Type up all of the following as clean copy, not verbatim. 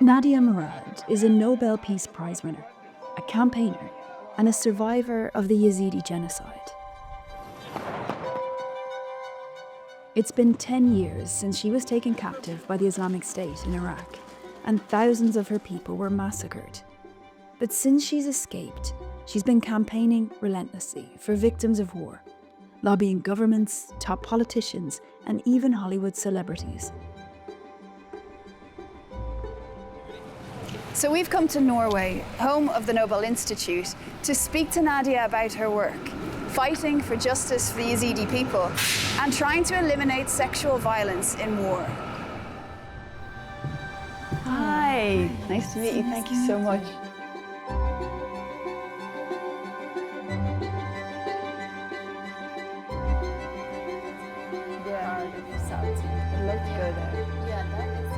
Nadia Murad is a Nobel Peace Prize winner, a campaigner, and a survivor of the Yazidi genocide. It's been 10 years since she was taken captive by the Islamic State in Iraq, and thousands of her people were massacred. But since she's escaped, she's been campaigning relentlessly for victims of war, lobbying governments, top politicians, and even Hollywood celebrities. So we've come to Norway, home of the Nobel Institute, to speak to Nadia about her work, fighting for justice for the Yazidi people and trying to eliminate sexual violence in war. Hi, nice to meet you. Thank you so much. Yeah, I'd love to go there. Yeah, that is.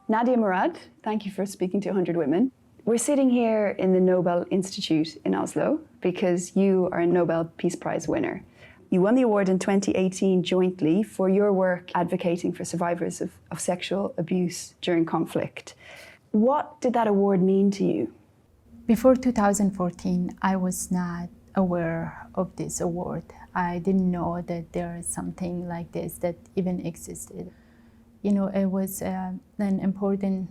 Nadia Murad, thank you for speaking to 100 Women. We're sitting here in the Nobel Institute in Oslo because you are a Nobel Peace Prize winner. You won the award in 2018 jointly for your work advocating for survivors of sexual abuse during conflict. What did that award mean to you? Before 2014, I was not aware of this award. I didn't know that there is something like this that even existed. You know, it was an important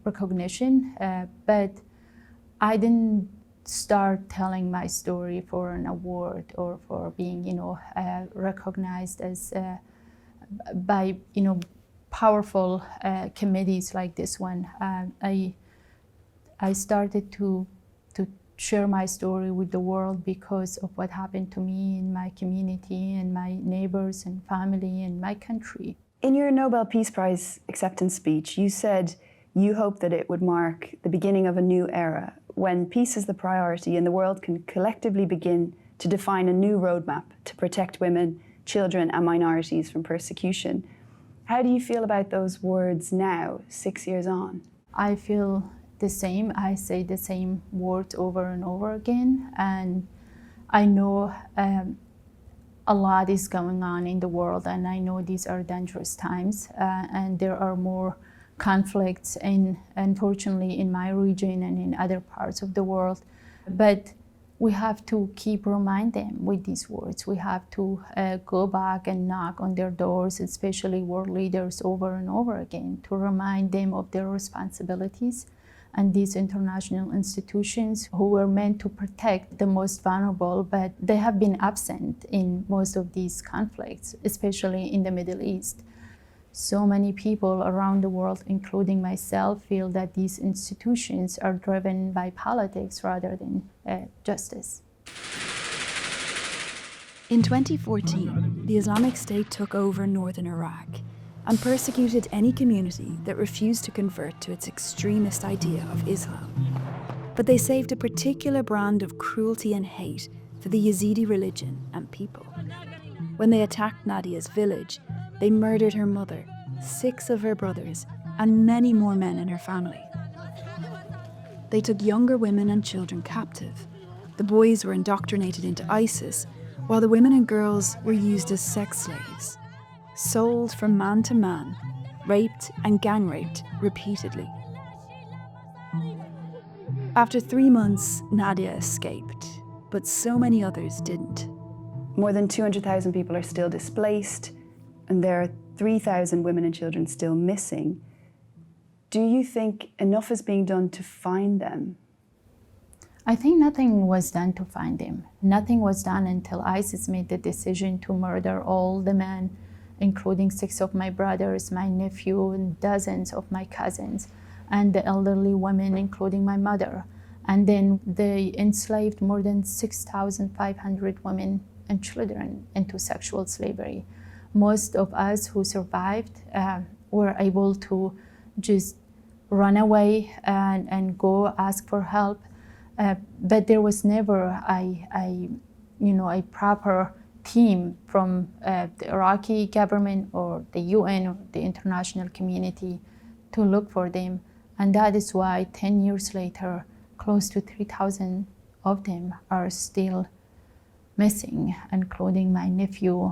recognition, but I didn't start telling my story for an award or for being, recognized as by, powerful committees like this one. I started to share my story with the world because of what happened to me in my community and my neighbors and family and my country. In your Nobel Peace Prize acceptance speech, you said you hope that it would mark the beginning of a new era when peace is the priority and the world can collectively begin to define a new roadmap to protect women, children, and minorities from persecution. How do you feel about those words now, 6 years on? I feel the same. I say the same words over and over again, and I know a lot is going on in the world, and I know these are dangerous times, and there are more conflicts, unfortunately, in my region and in other parts of the world. But we have to keep reminding them with these words. We have to go back and knock on their doors, especially world leaders, over and over again, to remind them of their responsibilities. And these international institutions who were meant to protect the most vulnerable, but they have been absent in most of these conflicts, especially in the Middle East. So many people around the world, including myself, feel that these institutions are driven by politics rather than justice. In 2014, the Islamic State took over northern Iraq and persecuted any community that refused to convert to its extremist idea of Islam. But they saved a particular brand of cruelty and hate for the Yazidi religion and people. When they attacked Nadia's village, they murdered her mother, 6 of her brothers, and many more men in her family. They took younger women and children captive. The boys were indoctrinated into ISIS, while the women and girls were used as sex slaves, sold from man to man, raped and gang raped repeatedly. After 3 months, Nadia escaped, but so many others didn't. More than 200,000 people are still displaced, and there are 3,000 women and children still missing. Do you think enough is being done to find them? I think nothing was done to find them. Nothing was done until ISIS made the decision to murder all the men, including 6 of my brothers, my nephew, and dozens of my cousins, and the elderly women, including my mother. And then they enslaved more than 6,500 women and children into sexual slavery. Most of us who survived were able to just run away and go ask for help. But there was never a proper team from the Iraqi government or the UN or the international community to look for them. And that is why 10 years later, close to 3,000 of them are still missing, including my nephew,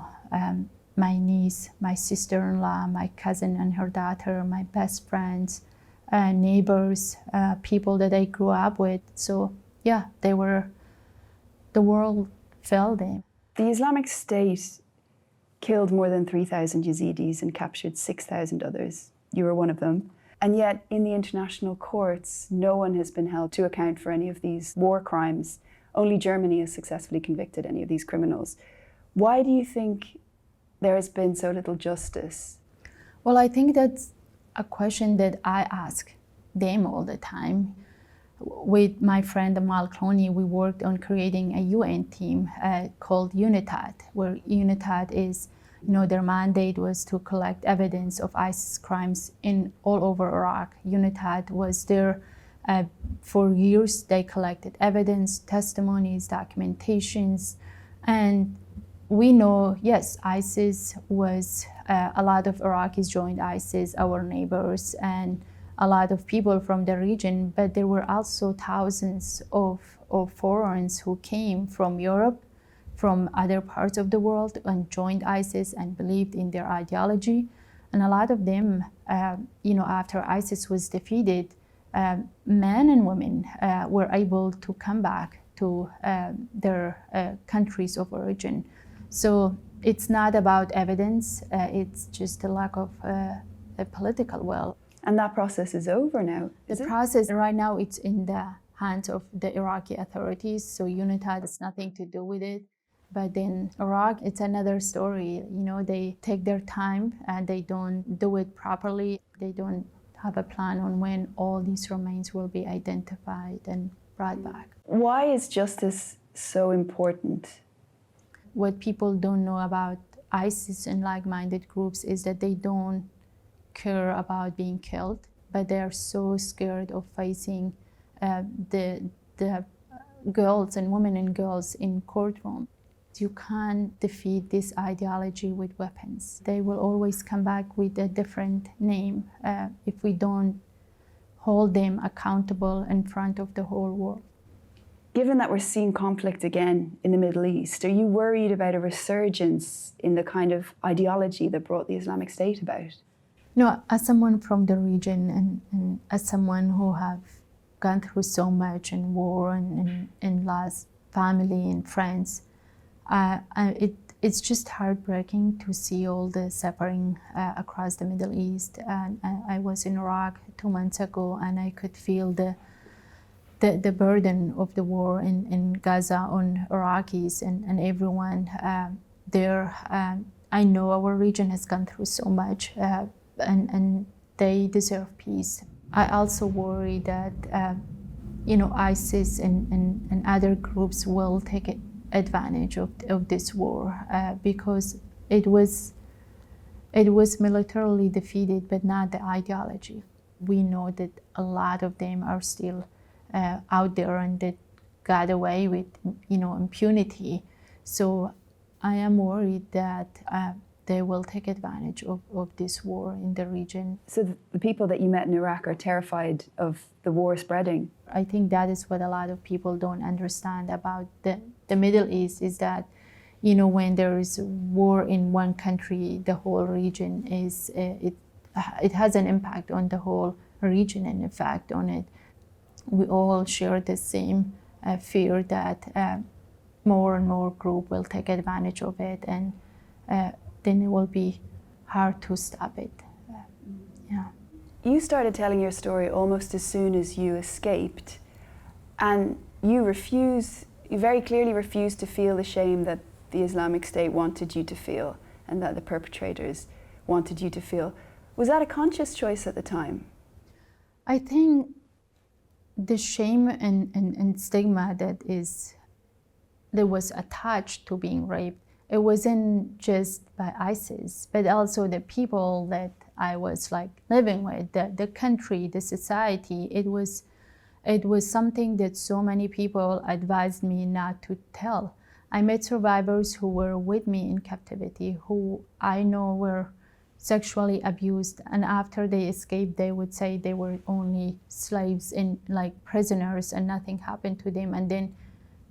my niece, my sister-in-law, my cousin and her daughter, my best friends, neighbors, people that I grew up with. So yeah, the world failed them. The Islamic State killed more than 3,000 Yazidis and captured 6,000 others. You were one of them. And yet, in the international courts, no one has been held to account for any of these war crimes. Only Germany has successfully convicted any of these criminals. Why do you think there has been so little justice? Well, I think that's a question that I ask them all the time. With my friend Amal Clooney, we worked on creating a UN team called UNITAD, where UNITAD is, their mandate was to collect evidence of ISIS crimes all over Iraq. UNITAD was there for years. They collected evidence, testimonies, documentations, and we know, yes, ISIS was, a lot of Iraqis joined ISIS, our neighbors, and a lot of people from the region, but there were also thousands of foreigners who came from Europe, from other parts of the world, and joined ISIS and believed in their ideology. And a lot of them, after ISIS was defeated, men and women were able to come back to their countries of origin. So it's not about evidence, it's just a lack of a political will. And that process is over now, is it? The process right now, it's in the hands of the Iraqi authorities, so UNITAD has nothing to do with it. But in Iraq, it's another story. They take their time and they don't do it properly. They don't have a plan on when all these remains will be identified and brought back. Why is justice so important? What people don't know about ISIS and like-minded groups is that they don't care about being killed, but they are so scared of facing the girls and women and girls in courtroom. You can't defeat this ideology with weapons. They will always come back with a different name if we don't hold them accountable in front of the whole world. Given that we're seeing conflict again in the Middle East, are you worried about a resurgence in the kind of ideology that brought the Islamic State about? No, as someone from the region and as someone who have gone through so much in war and lost family and friends, it's just heartbreaking to see all the suffering across the Middle East. And I was in Iraq 2 months ago, and I could feel the burden of the war in Gaza on Iraqis and everyone there. I know our region has gone through so much, and they deserve peace. I also worry that ISIS and other groups will take advantage of this war because it was militarily defeated, but not the ideology. We know that a lot of them are still out there and that got away with impunity. So I am worried that they will take advantage of this war in the region. So the people that you met in Iraq are terrified of the war spreading? I think that is what a lot of people don't understand about the Middle East, is that when there is war in one country, the whole region it has an impact on the whole region and effect on it. We all share the same fear that more and more group will take advantage of it, and then it will be hard to stop it. You started telling your story almost as soon as you escaped, and you very clearly refused to feel the shame that the Islamic State wanted you to feel and that the perpetrators wanted you to feel. Was that a conscious choice at the time? I think the shame and stigma that was attached to being raped, it wasn't just by ISIS, but also the people that I was living with, the country, the society. It was something that so many people advised me not to tell. I met survivors who were with me in captivity, who I know were sexually abused, and after they escaped, they would say they were only slaves and like prisoners and nothing happened to them. And then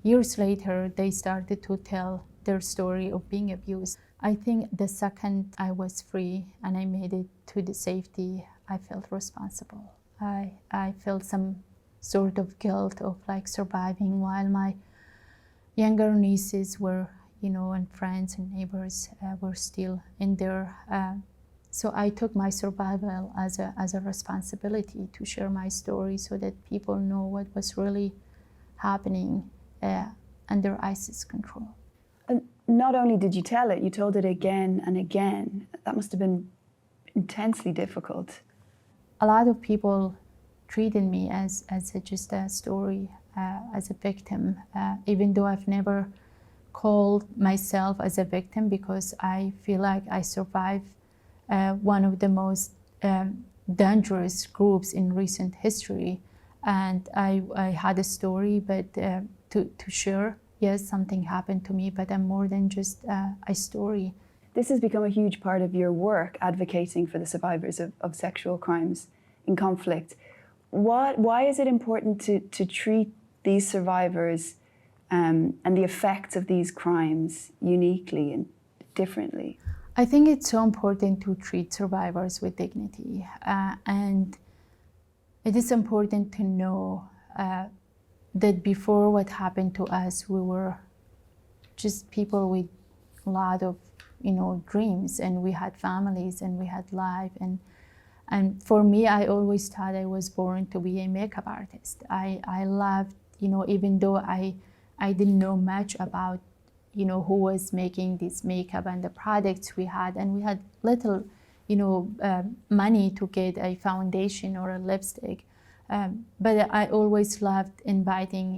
years later, they started to tell their story of being abused. I think the second I was free and I made it to the safety, I felt responsible. I felt some sort of guilt of like surviving while my younger nieces were, and friends and neighbors were still in there. So I took my survival as a responsibility to share my story so that people know what was really happening under ISIS control. And not only did you tell it, you told it again and again. That must have been intensely difficult. A lot of people treated me as just a story, as a victim, even though I've never called myself as a victim, because I feel like I survived one of the most dangerous groups in recent history. And I had a story, but to share. Yes, something happened to me, but I'm more than just a story. This has become a huge part of your work, advocating for the survivors of sexual crimes in conflict. Why is it important to treat these survivors and the effects of these crimes uniquely and differently? I think it's so important to treat survivors with dignity. And it is important to know that before what happened to us, we were just people with a lot of, dreams, and we had families and we had life. And for me, I always thought I was born to be a makeup artist. I loved, even though I didn't know much about, who was making this makeup and the products we had, and we had little, money to get a foundation or a lipstick. But I always loved inviting,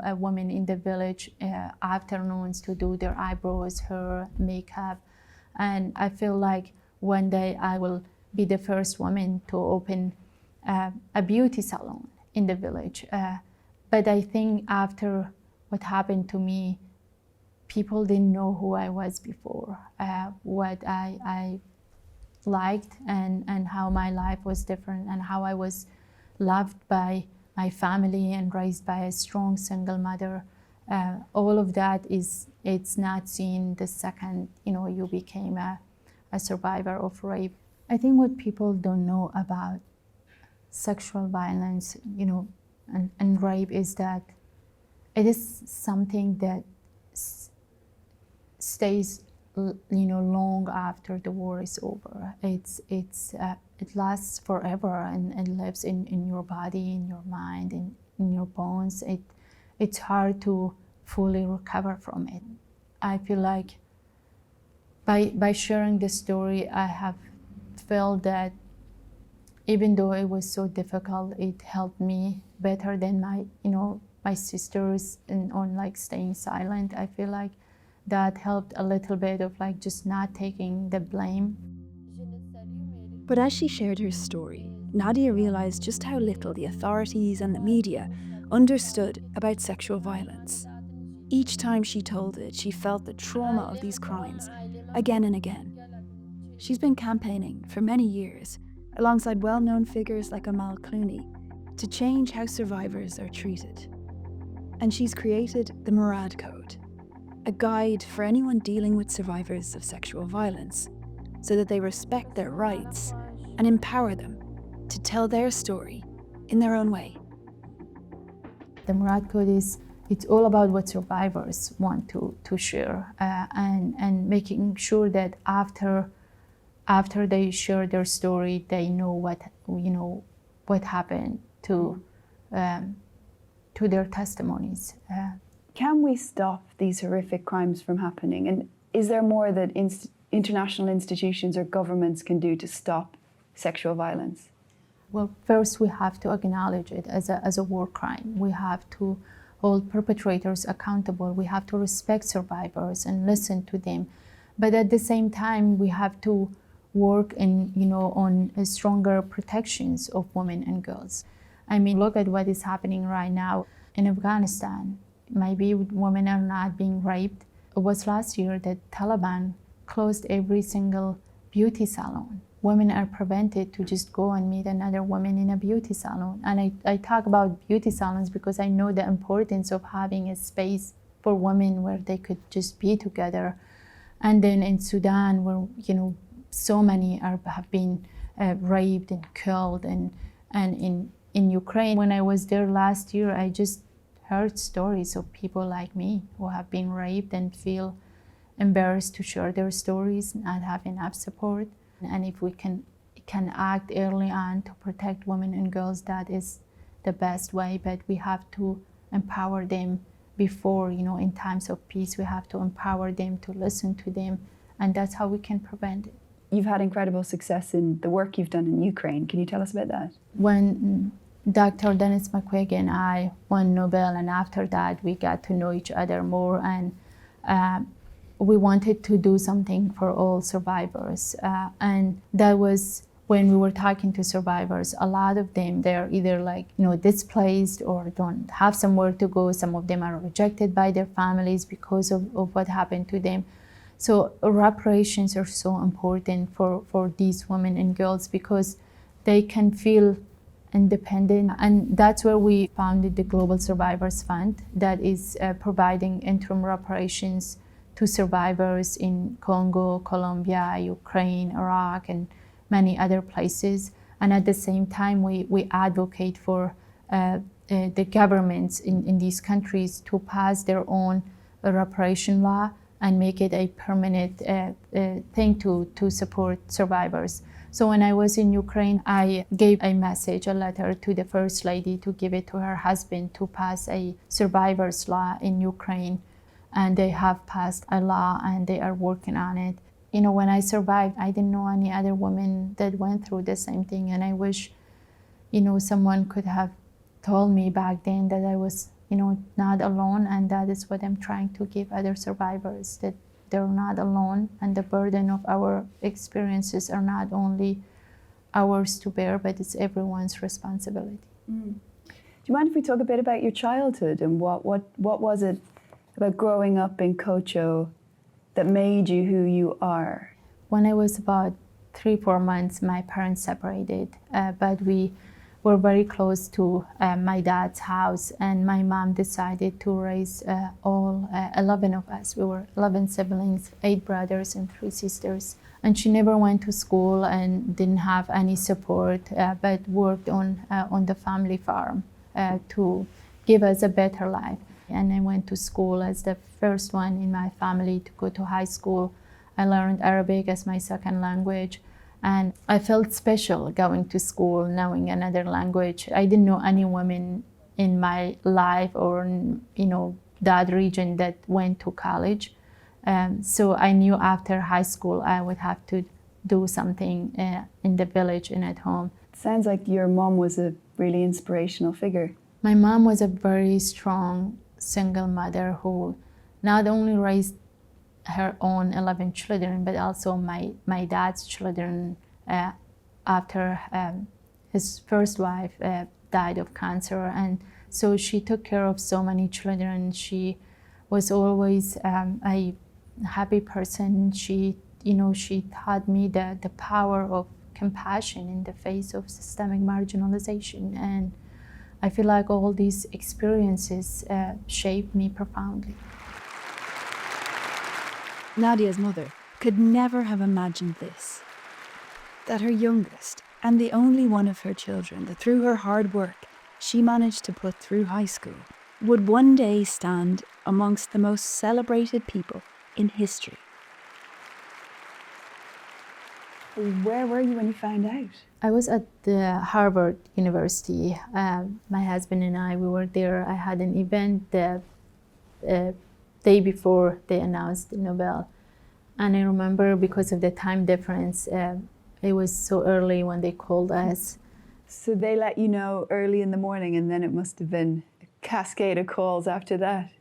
a woman in the village afternoons to do their eyebrows, hair, makeup. And I feel like one day I will be the first woman to open a beauty salon in the village. But I think after what happened to me, people didn't know who I was before, what I liked and how my life was different and how I was loved by my family and raised by a strong single mother. All of that it's not seen the second, you became a survivor of rape. I think what people don't know about sexual violence, and rape is that it is something that stays, long after the war is over. It lasts forever and it lives in your body, in your mind, in your bones. It's hard to fully recover from it. I feel like by sharing this story, I have felt that even though it was so difficult, it helped me better than my sisters on like staying silent. I feel like that helped a little bit of like just not taking the blame. But as she shared her story, Nadia realised just how little the authorities and the media understood about sexual violence. Each time she told it, she felt the trauma of these crimes again and again. She's been campaigning for many years, alongside well-known figures like Amal Clooney, to change how survivors are treated. And she's created the Murad Code, a guide for anyone dealing with survivors of sexual violence, so that they respect their rights and empower them to tell their story in their own way. The Murad Code it's all about what survivors want to share, and making sure that after they share their story, they know what happened to their testimonies. Can we stop these horrific crimes from happening? And is there more that international institutions or governments can do to stop sexual violence? Well, first we have to acknowledge it as a war crime. We have to hold perpetrators accountable. We have to respect survivors and listen to them. But at the same time, we have to work on stronger protections of women and girls. I mean, look at what is happening right now in Afghanistan. Maybe women are not being raped. It was last year that Taliban closed every single beauty salon. Women are prevented to just go and meet another woman in a beauty salon. And I talk about beauty salons because I know the importance of having a space for women where they could just be together. And then in Sudan, where so many have been raped and killed, and in Ukraine. When I was there last year, I just heard stories of people like me who have been raped and feel embarrassed to share their stories, not have enough support. And if we can act early on to protect women and girls, that is the best way. But we have to empower them before, in times of peace, we have to empower them, to listen to them, and that's how we can prevent it. You've had incredible success in the work you've done in Ukraine. Can you tell us about that? When Dr. Dennis McQuigg and I won Nobel, and after that we got to know each other more, and we wanted to do something for all survivors. And that was when we were talking to survivors. A lot of them, they're either displaced or don't have somewhere to go. Some of them are rejected by their families because of what happened to them. So reparations are so important for these women and girls because they can feel independent. And that's where we founded the Global Survivors Fund that is providing interim reparations to survivors in Congo, Colombia, Ukraine, Iraq, and many other places. And at the same time, we advocate for the governments in these countries to pass their own reparation law and make it a permanent thing to support survivors. So when I was in Ukraine, I gave a letter to the First Lady to give it to her husband to pass a survivors law in Ukraine. And they have passed a law and they are working on it. When I survived, I didn't know any other woman that went through the same thing. And I wish, someone could have told me back then that I was, not alone. And that is what I'm trying to give other survivors, that they're not alone. And the burden of our experiences are not only ours to bear, but it's everyone's responsibility. Mm. Do you mind if we talk a bit about your childhood and what was it about growing up in Kocho that made you who you are? When I was about 3-4 months, my parents separated, but we were very close to my dad's house, and my mom decided to raise all 11 of us. We were 11 siblings, 8 brothers and 3 sisters. And she never went to school and didn't have any support, but worked on the family farm to give us a better life. And I went to school as the first one in my family to go to high school. I learned Arabic as my second language. And I felt special going to school, knowing another language. I didn't know any woman in my life or, that region that went to college. So I knew after high school I would have to do something in the village and at home. It sounds like your mom was a really inspirational figure. My mom was a very strong single mother who not only raised her own 11 children, but also my dad's children after his first wife died of cancer. And so she took care of so many children. She was always a happy person. She taught me the power of compassion in the face of systemic marginalization. And I feel like all these experiences shaped me profoundly. Nadia's mother could never have imagined this, that her youngest and the only one of her children that through her hard work she managed to put through high school would one day stand amongst the most celebrated people in history. Where were you when you found out? I was at the Harvard University. My husband and I, we were there. I had an event the day before they announced the Nobel. And I remember because of the time difference, it was so early when they called us. So they let you know early in the morning, and then it must have been a cascade of calls after that.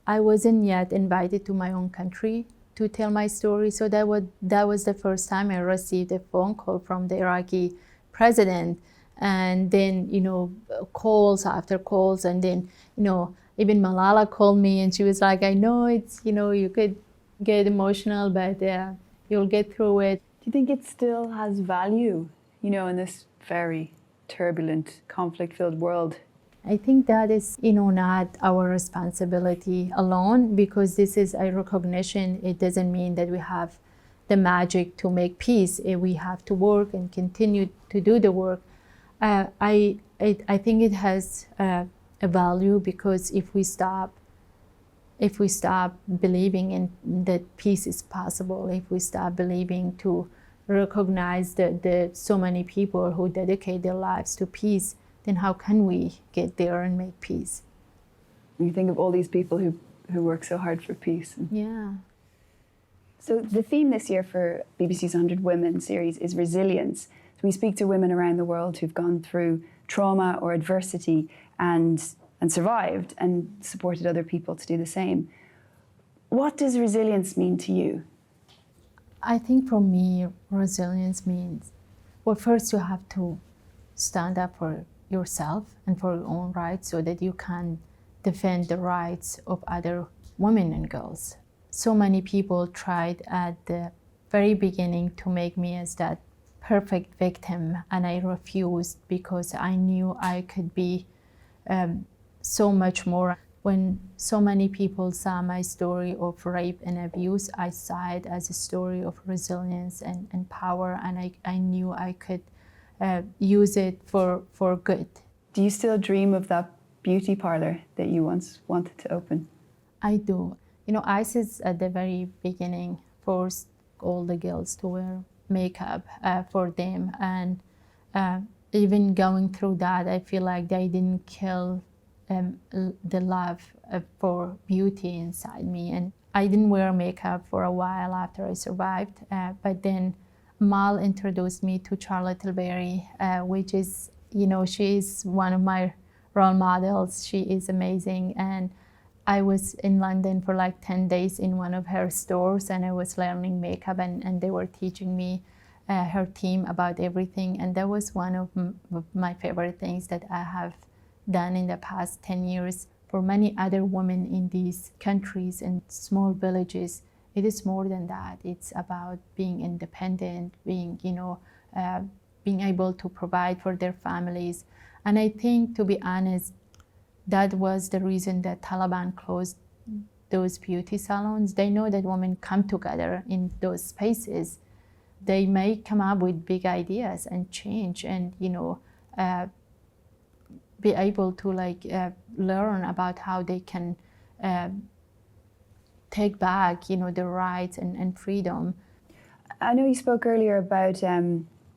I wasn't yet invited to my own country to tell my story. So that was the first time I received a phone call from the Iraqi president. And then, calls after calls. And then, even Malala called me and she was like, I know it's, you could get emotional, but you'll get through it. Do you think it still has value, you know, in this very turbulent, conflict-filled world? I think that is, not our responsibility alone, because this is a recognition. It doesn't mean that we have the magic to make peace. We have to work and continue to do the work. I think it has a value, because if we stop believing in that peace is possible, if we stop believing to recognize the so many people who dedicate their lives to peace, then how can we get there and make peace? You think of all these people who work so hard for peace. Yeah. So the theme this year for BBC's 100 Women series is resilience. So we speak to women around the world who've gone through trauma or adversity and survived and supported other people to do the same. What does resilience mean to you? I think for me, resilience means, well, first you have to stand up for yourself and for your own rights, so that you can defend the rights of other women and girls. So many people tried at the very beginning to make me as that perfect victim, and I refused, because I knew I could be so much more. When so many people saw my story of rape and abuse, I saw it as a story of resilience and power, and I knew I could use it for good. Do you still dream of that beauty parlor that you once wanted to open? I do. ISIS at the very beginning forced all the girls to wear makeup for them, and even going through that, I feel like they didn't kill the love for beauty inside me. And I didn't wear makeup for a while after I survived, but then Amal introduced me to Charlotte Tilbury, which is, she's one of my role models. She is amazing. And I was in London for like 10 days in one of her stores, and I was learning makeup, and they were teaching me, her team, about everything. And that was one of my favorite things that I have done in the past 10 years. For many other women in these countries and small villages, it is more than that. It's about being independent, being able to provide for their families. And I think, to be honest, that was the reason that Taliban closed those beauty salons. They know that women come together in those spaces. They may come up with big ideas and change, and be able to learn about how they can take back, their rights and freedom. I know you spoke earlier about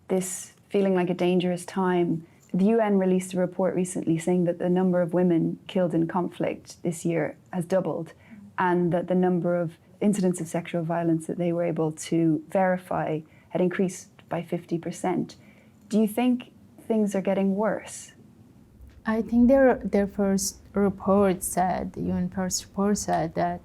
this feeling like a dangerous time. The UN released a report recently saying that the number of women killed in conflict this year has doubled, and that the number of incidents of sexual violence that they were able to verify had increased by 50%. Do you think things are getting worse? I think their first report said, the UN first report said that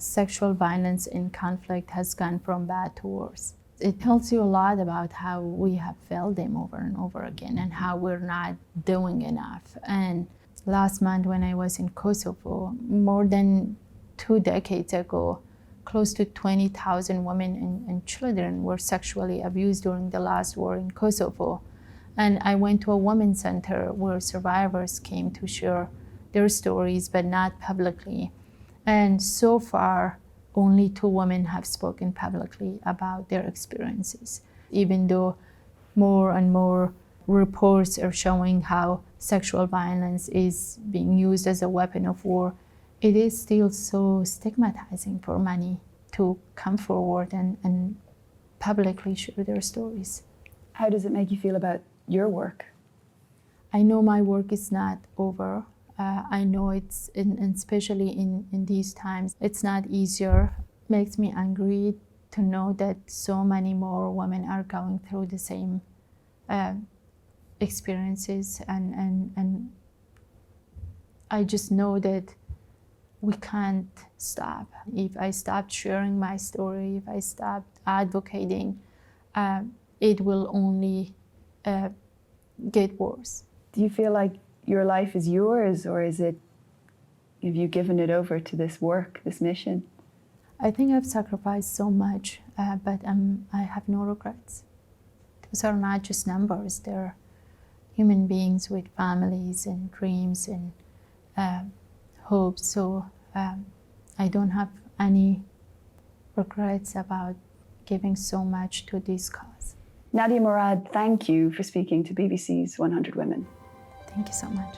sexual violence in conflict has gone from bad to worse. It tells you a lot about how we have failed them over and over again, and how we're not doing enough. And last month when I was in Kosovo, more than 2 decades ago, close to 20,000 women and children were sexually abused during the last war in Kosovo. And I went to a women's center where survivors came to share their stories, but not publicly. And so far, only 2 women have spoken publicly about their experiences. Even though more and more reports are showing how sexual violence is being used as a weapon of war, it is still so stigmatizing for many to come forward and publicly share their stories. How does it make you feel about your work? I know my work is not over. I know it's, especially in these times, it's not easier. It makes me angry to know that so many more women are going through the same experiences, and I just know that we can't stop. If I stopped sharing my story, if I stopped advocating, it will only get worse. Do you feel like your life is yours, or have you given it over to this work, this mission? I think I've sacrificed so much, but I have no regrets. Those are not just numbers, they're human beings with families and dreams and hopes. So I don't have any regrets about giving so much to this cause. Nadia Murad, thank you for speaking to BBC's 100 Women. Thank you so much.